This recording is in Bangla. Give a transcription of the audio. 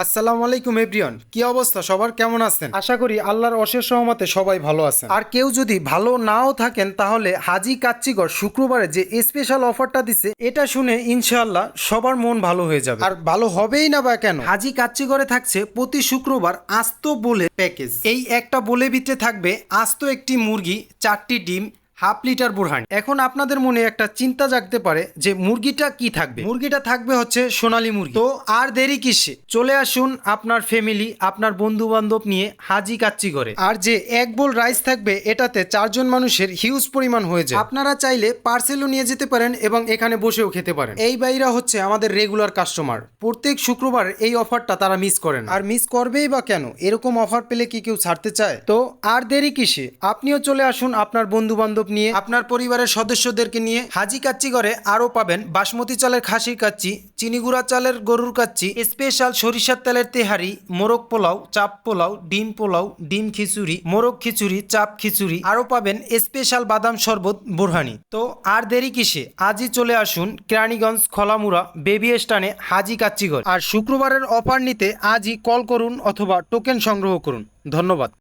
আসসালামু আলাইকুম এভরিওয়ান, কি অবস্থা সবার, কেমন আছেন? আশা করি আল্লাহর অশেষ রহমতে সবাই ভালো আছেন। আর কেউ যদি ভালো নাও থাকেন তাহলে হাজি কাচ্চিগড় শুক্রবারে যে স্পেশাল অফারটা দিছে এটা শুনে ইনশাআল্লাহ সবার মন ভালো হয়ে যাবে। আর ভালো হবেই না বা কেন, হাজি কাচ্চিগড়ে থাকছে প্রতি শুক্রবার আস্ত বলে প্যাকেজ। এই একটা বলে ভিতরে থাকবে আস্ত একটি মুরগি, 4টি ডিম, হাফ লিটার বুরহানি। এখন আপনাদের মনে একটা চিন্তা জাগতে পারে যে মুরগিটা কি থাকবে। মুরগিটা থাকবে হচ্ছে সোনালী মুরগি। তো আর দেরি কিসে, চলে আসুন আপনার ফ্যামিলি, আপনার বন্ধু বান্ধব নিয়ে হাজি কাচ্চিগড়ে। আর যে এক বোল রাইস থাকবে এটাতে 4জন মানুষের হিউজ পরিমাণ হয়ে যায়। আপনারা চাইলে পার্সেলও নিয়ে যেতে পারেন এবং এখানে বসেও খেতে পারেন। এই বাইরা হচ্ছে আমাদের রেগুলার কাস্টমার, প্রত্যেক শুক্রবার এই অফারটা তারা মিস করেন। আর মিস করবেই বা কেন, এরকম অফার পেলে কি কেউ ছাড়তে চায়? তো আর দেরি কিসে, আপনিও চলে আসুন আপনার বন্ধু বান্ধব নিয়ে, আপনার পরিবারের সদস্যদেরকে নিয়ে। হাজি কাচ্চিগড়ে আরও পাবেন বাসমতি চালের খাসির কাচ্চি, চিনিগুড়া চালের গরুর কাচ্চি, স্পেশাল সরিষার তেলের তেহারি, মোরগ পোলাও, চাপ পোলাও, ডিম খিচুড়ি, মোরগ খিচুড়ি, চাপ খিচুড়ি। আরও পাবেন স্পেশাল বাদাম শরবত, বুরহানি। তো আর দেরি কিসে, আজই চলে আসুন কেরানীগঞ্জ খলামুড়া বেবি স্টানে হাজি কাচ্চিগড়। আর শুক্রবারের অফার নিতে আজই কল করুন অথবা টোকেন সংগ্রহ করুন। ধন্যবাদ।